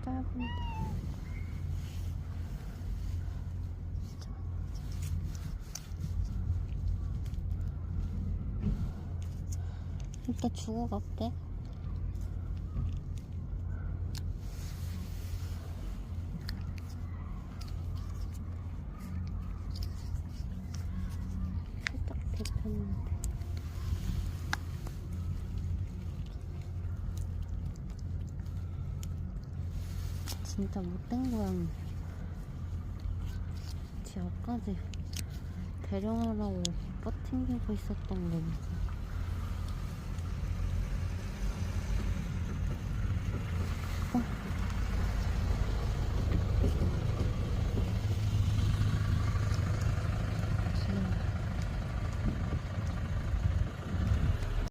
짧은데. 이따 주고 갈게. 살짝 대폈는데. 진짜 못된 고양이. 지 앞까지 데려가라고 버팅기고 있었던 거.